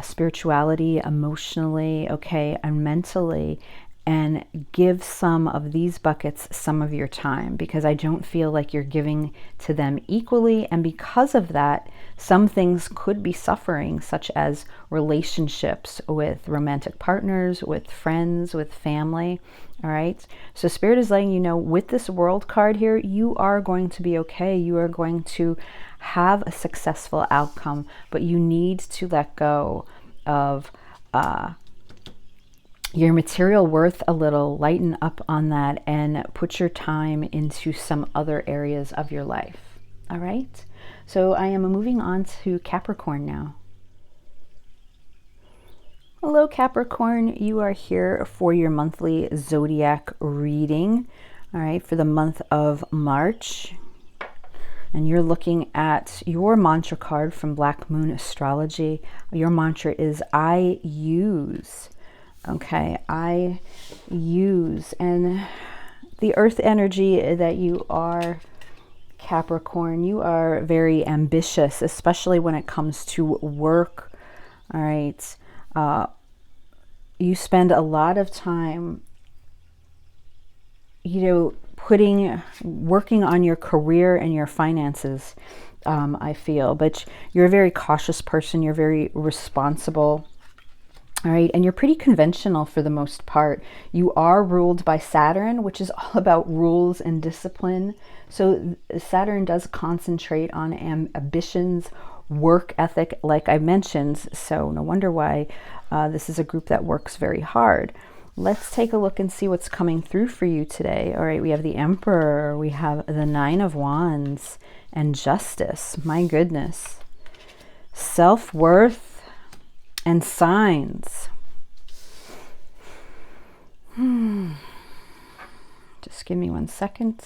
spirituality, emotionally, okay, and mentally, and give some of these buckets some of your time, because I don't feel like you're giving to them equally. And because of that, some things could be suffering, such as relationships with romantic partners, with friends, with family. All right. So Spirit is letting you know, with this World card here, you are going to be okay. You are going to have a successful outcome, but you need to let go of your material worth a little, lighten up on that, and put your time into some other areas of your life. All right. So I am moving on to Capricorn now. Hello Capricorn, you are here for your monthly zodiac reading, all right, for the month of March. And you're looking at your mantra card from Black Moon Astrology. Your mantra is I use. Okay, I use. And the earth energy that you are, Capricorn, you are very ambitious, especially when it comes to work. All right. You spend a lot of time, working on your career and your finances, I feel. But you're a very cautious person. You're very responsible. All right. And you're pretty conventional for the most part. You are ruled by Saturn, which is all about rules and discipline. So Saturn does concentrate on ambitions, work ethic, like I mentioned. So no wonder why this is a group that works very hard. Let's take a look and see what's coming through for you today. All right, we have the Emperor, we have the Nine of Wands, and Justice. My goodness. Self-worth and signs. Just give me 1 second.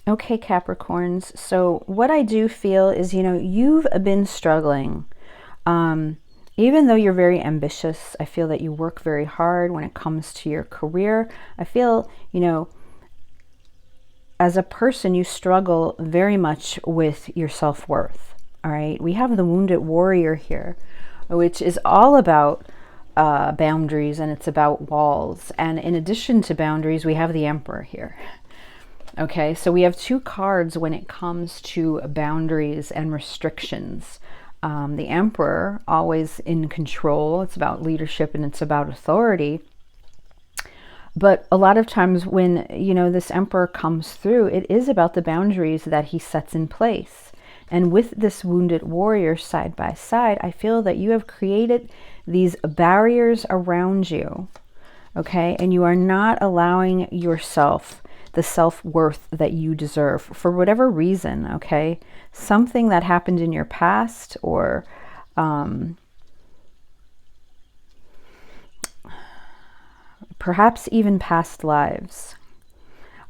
Okay, Capricorns. So what I do feel is, you've been struggling. Even though you're very ambitious, I feel that you work very hard when it comes to your career. I feel, as a person, you struggle very much with your self-worth. All right. We have the Wounded Warrior here, which is all about boundaries, and it's about walls. And in addition to boundaries, we have the Emperor here. Okay, so we have two cards when it comes to boundaries and restrictions. The Emperor, always in control. It's about leadership and it's about authority. But a lot of times when, this Emperor comes through, it is about the boundaries that he sets in place. And with this Wounded Warrior side by side, I feel that you have created these barriers around you. Okay, and you are not allowing yourself the self-worth that you deserve for whatever reason, okay? Something that happened in your past, or perhaps even past lives.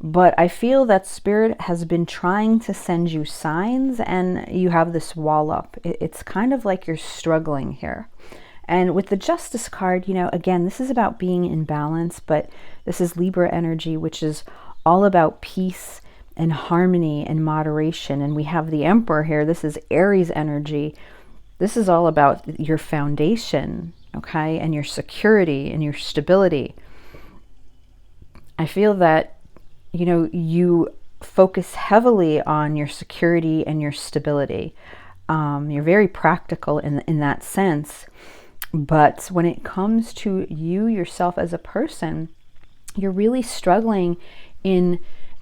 But I feel that Spirit has been trying to send you signs, and you have this wall up. It's kind of like you're struggling here. And with the Justice card, again, this is about being in balance, but this is Libra energy, which is all about peace and harmony and moderation. And we have the Emperor here. This is Aries energy. This is all about your foundation, okay, and your security and your stability. I feel that, you focus heavily on your security and your stability. You're very practical in that sense. But when it comes to you yourself as a person, you're really struggling in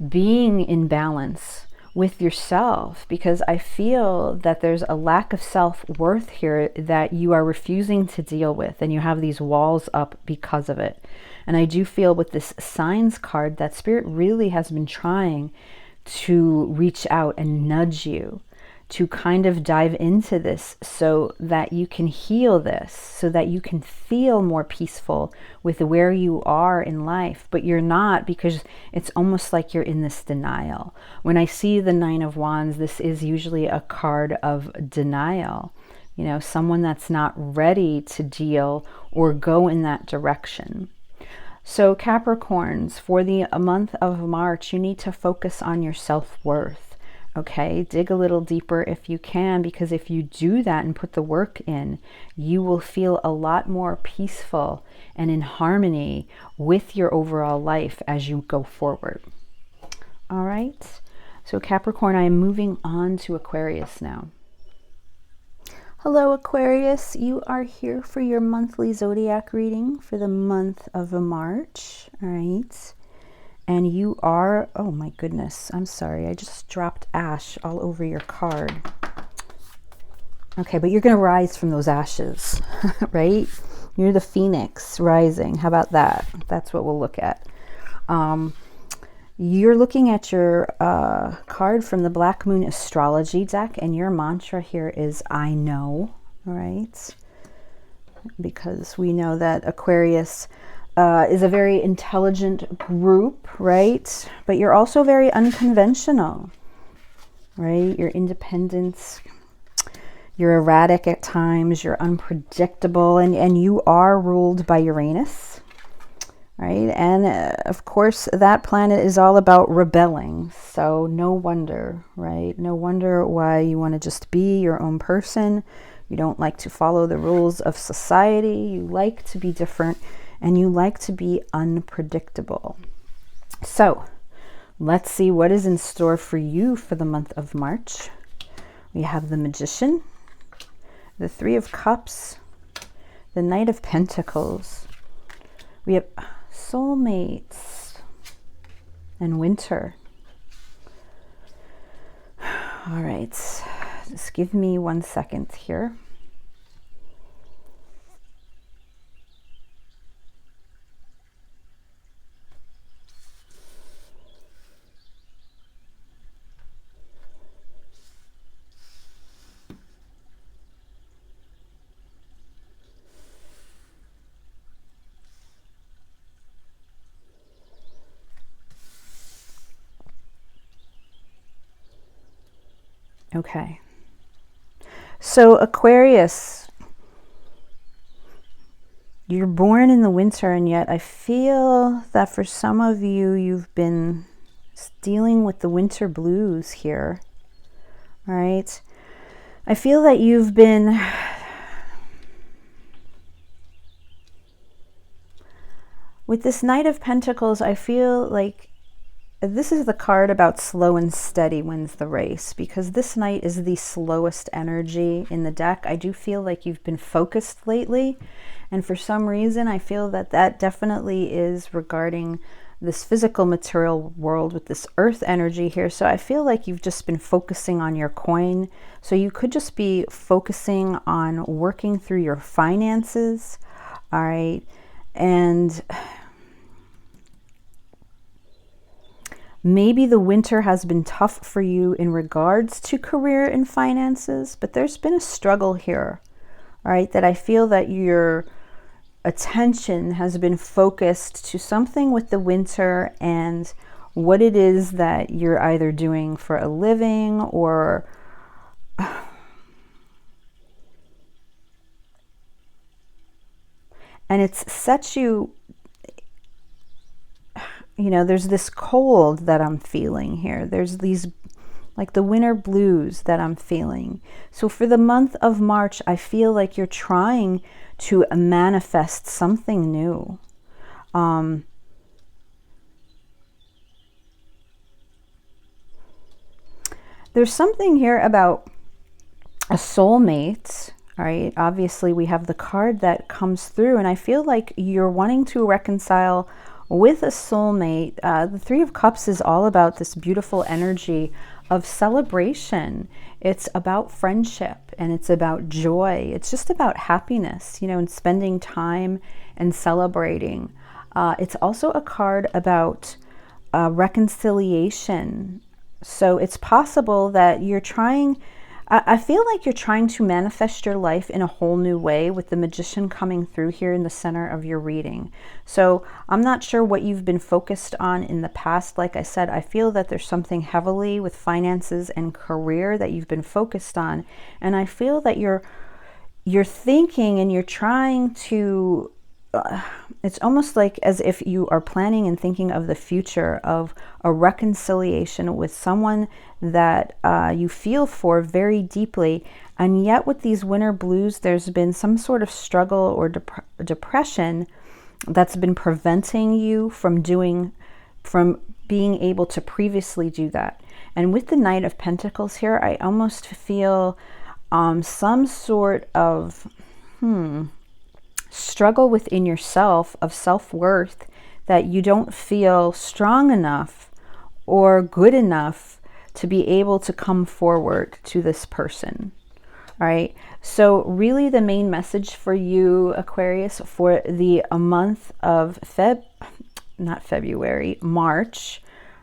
being in balance with yourself, because I feel that there's a lack of self-worth here that you are refusing to deal with, and you have these walls up because of it. And I do feel with this signs card that Spirit really has been trying to reach out and nudge you to kind of dive into this so that you can heal this, so that you can feel more peaceful with where you are in life. But you're not, because it's almost like you're in this denial. When I see the Nine of Wands, this is usually a card of denial. You know, someone that's not ready to deal or go in that direction. So Capricorns, for the month of March, you need to focus on your self-worth. Okay, dig a little deeper if you can, because if you do that and put the work in, you will feel a lot more peaceful and in harmony with your overall life as you go forward. All right, so Capricorn, I am moving on to Aquarius now. Hello, Aquarius. You are here for your monthly zodiac reading for the month of March. All right. And you are, oh my goodness, I'm sorry, I just dropped ash all over your card. Okay, but you're going to rise from those ashes, right? You're the phoenix rising. How about that? That's what we'll look at. You're looking at your card from the Black Moon Astrology deck, and your mantra here is, I know, right? Because we know that Aquarius is a very intelligent group, right? But you're also very unconventional, right? You're independent, you're erratic at times, you're unpredictable, and you are ruled by Uranus, right? And of course, that planet is all about rebelling. So no wonder, right? No wonder why you want to just be your own person. You don't like to follow the rules of society. You like to be different. And you like to be unpredictable. So let's see what is in store for you for the month of March. We have the Magician, the Three of Cups, the Knight of Pentacles. We have soulmates and winter. All right, just give me 1 second here. Okay, so Aquarius, you're born in the winter, and yet I feel that for some of you, you've been dealing with the winter blues here, all right? I feel that you've been with this Knight of Pentacles. I feel like this is the card about slow and steady wins the race, because this Knight is the slowest energy in the deck. I do feel like you've been focused lately, and for some reason I feel that that definitely is regarding this physical material world with this earth energy here. So I feel like you've just been focusing on your coin. So you could just be focusing on working through your finances, all right? And maybe the winter has been tough for you in regards to career and finances, but there's been a struggle here, all right, that I feel that your attention has been focused to something with the winter and what it is that you're either doing for a living or and it's set you, you know, there's this cold that I'm feeling here. There's these, like the winter blues that I'm feeling. So for the month of March, I feel like you're trying to manifest something new. there's something here about a soulmate, all right? Obviously, we have the card that comes through, and I feel like you're wanting to reconcile with a soulmate. The Three of Cups is all about this beautiful energy of celebration. It's about friendship, and it's about joy. It's just about happiness, you know, and spending time and celebrating. It's also a card about reconciliation. So it's possible that you're trying, I feel like you're trying to manifest your life in a whole new way with the Magician coming through here in the center of your reading. So I'm not sure what you've been focused on in the past. Like I said, I feel that there's something heavily with finances and career that you've been focused on. And I feel that you're thinking and you're trying to, it's almost like as if you are planning and thinking of the future of a reconciliation with someone that you feel for very deeply. And yet with these winter blues, there's been some sort of struggle or depression that's been preventing you from being able to previously do that. And with the Knight of Pentacles here, I almost feel some sort of struggle within yourself of self-worth, that you don't feel strong enough or good enough to be able to come forward to this person. All right. So really the main message for you, Aquarius, for the month of March,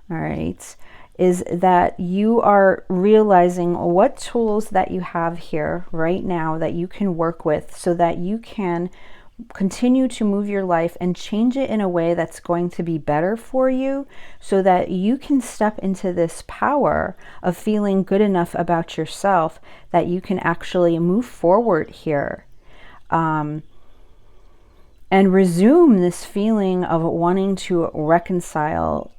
all right, is that you are realizing what tools that you have here right now that you can work with so that you can continue to move your life and change it in a way that's going to be better for you, so that you can step into this power of feeling good enough about yourself that you can actually move forward here and resume this feeling of wanting to reconcile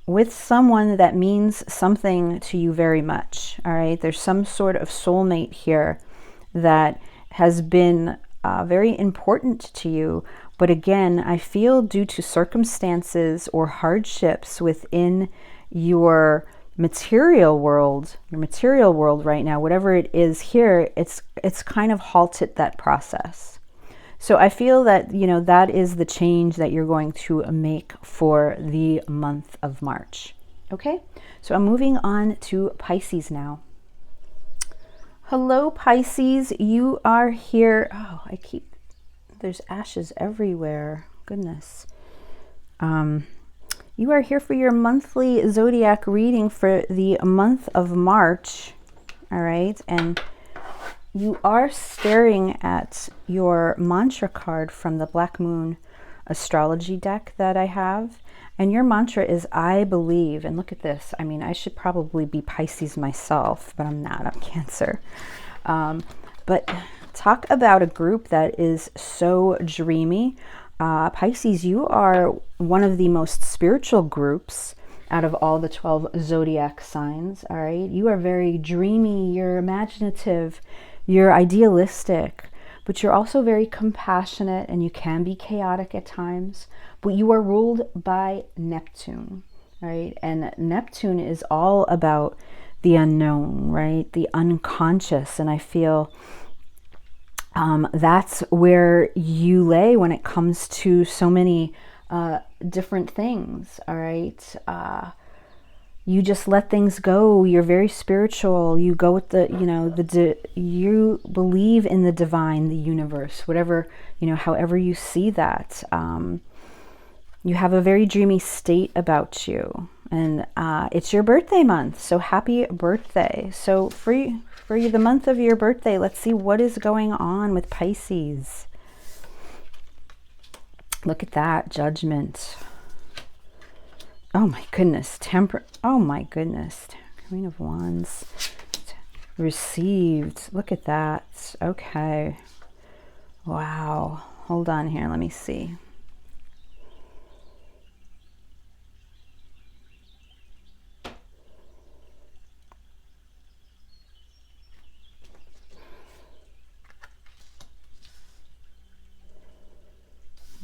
with someone that means something to you very much. All right, there's some sort of soulmate here that has been very important to you. But again, I feel due to circumstances or hardships within your material world right now, whatever it is here, it's kind of halted that process. So I feel that, you know, that is the change that you're going to make for the month of March. Okay, so I'm moving on to Pisces now. Hello, Pisces, you are here. Oh, there's ashes everywhere. Goodness. You are here for your monthly zodiac reading for the month of March. All right. And you are staring at your mantra card from the Black Moon astrology deck that I have. And your mantra is, I believe. And look at this. I mean, I should probably be Pisces myself, but I'm not. I'm Cancer. But talk about a group that is so dreamy. Pisces, you are one of the most spiritual groups out of all the 12 zodiac signs. All right. You are very dreamy. You're imaginative. You're idealistic. But you're also very compassionate, and you can be chaotic at times. But you are ruled by Neptune, right? And Neptune is all about the unknown, right? The unconscious. And I feel that's where you lay when it comes to so many different things, all right? You just let things go. You're very spiritual. You go with the, you know, you believe in the divine, the universe, whatever, you know, however you see that. You have a very dreamy state about you, and it's your birthday month. So happy birthday. So for you, the month of your birthday, let's see what is going on with Pisces. Look at that, Judgment. Oh my goodness, oh my goodness, Queen of Wands, received. Look at that. Okay. Wow. Hold on here. Let me see.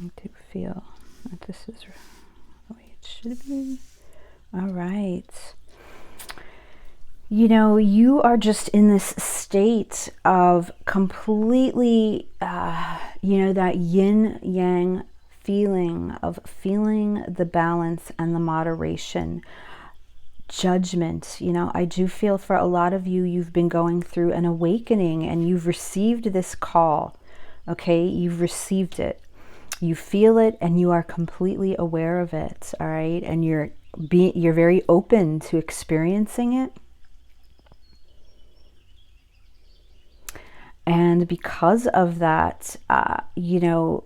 I do feel that this is the way it should be. All right. You know, you are just in this state of completely, you know, that yin yang feeling of feeling the balance and the moderation. Judgment, you know, I do feel for a lot of you, you've been going through an awakening and you've received this call. Okay, you've received it. You feel it and you are completely aware of it. All right, and you're very open to experiencing it. And because of that, you know,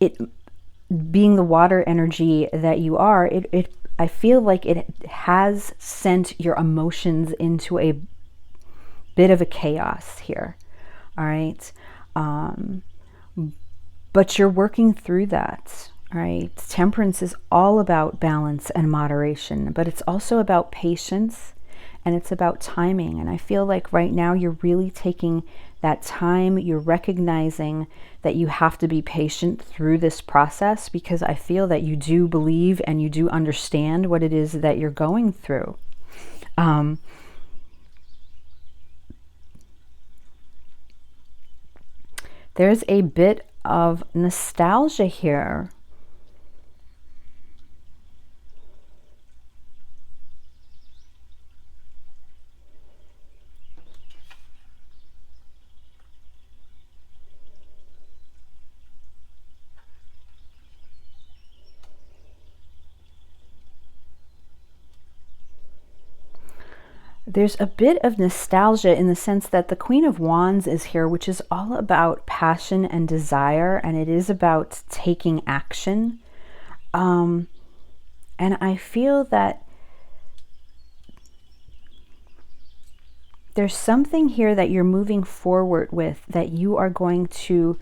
it being the water energy that you are, I feel like it has sent your emotions into a bit of a chaos here. All right. But you're working through that. All right. Temperance is all about balance and moderation, but it's also about patience and it's about timing. And I feel like right now you're really taking that time. You're recognizing that you have to be patient through this process, because I feel that you do believe and you do understand what it is that you're going through. There's a bit of nostalgia here. There's a bit of nostalgia in the sense that the Queen of Wands is here, which is all about passion and desire, and it is about taking action. And I feel that there's something here that you're moving forward with, that you are going to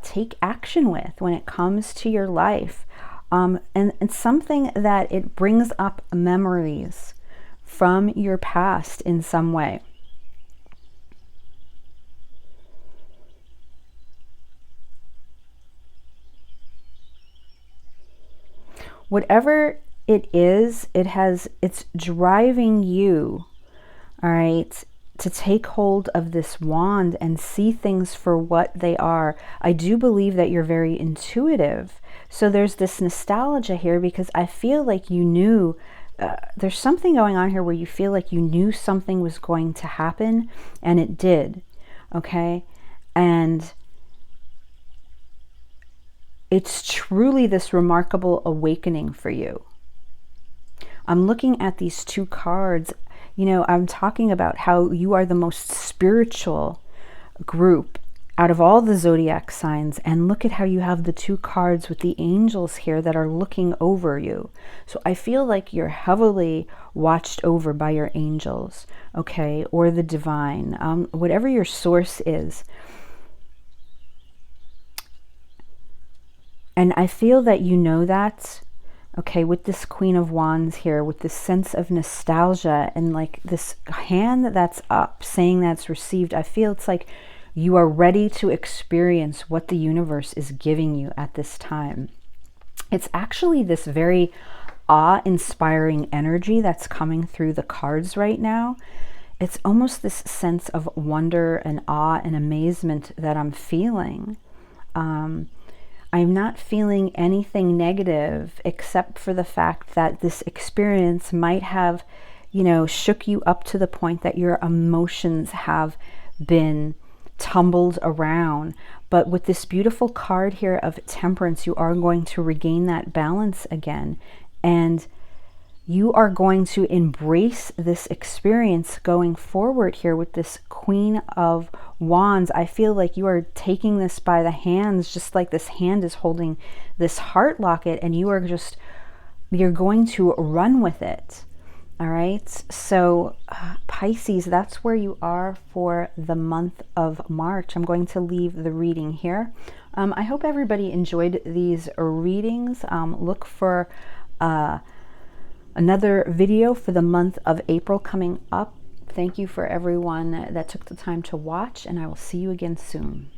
take action with when it comes to your life. And something that it brings up memories from your past in some way. Whatever it is, it's driving you, all right, to take hold of this wand and see things for what they are. I do believe that you're very intuitive. So there's this nostalgia here, because I feel like you knew there's something going on here where you feel like you knew something was going to happen, and it did. Okay. And it's truly this remarkable awakening for you. I'm looking at these two cards. You know, I'm talking about how you are the most spiritual group out of all the zodiac signs, and look at how you have the two cards with the angels here that are looking over you. So I feel like you're heavily watched over by your angels, okay, or the divine, whatever your source is. And I feel that you know that, okay, with this Queen of Wands here, with this sense of nostalgia and like this hand that's up saying that's received. I feel it's like you are ready to experience what the universe is giving you at this time. It's actually this very awe-inspiring energy that's coming through the cards right now. It's almost this sense of wonder and awe and amazement that I'm feeling. I'm not feeling anything negative, except for the fact that this experience might have, you know, shook you up to the point that your emotions have been tumbled around. But with this beautiful card here of Temperance, you are going to regain that balance again, and you are going to embrace this experience going forward here with this Queen of Wands. I feel like you are taking this by the hands, just like this hand is holding this heart locket, and you're going to run with it. All right, so Pisces, that's where you are for the month of March. I'm going to leave the reading here. I hope everybody enjoyed these readings. Look for another video for the month of April coming up. Thank you for everyone that took the time to watch, and I will see you again soon.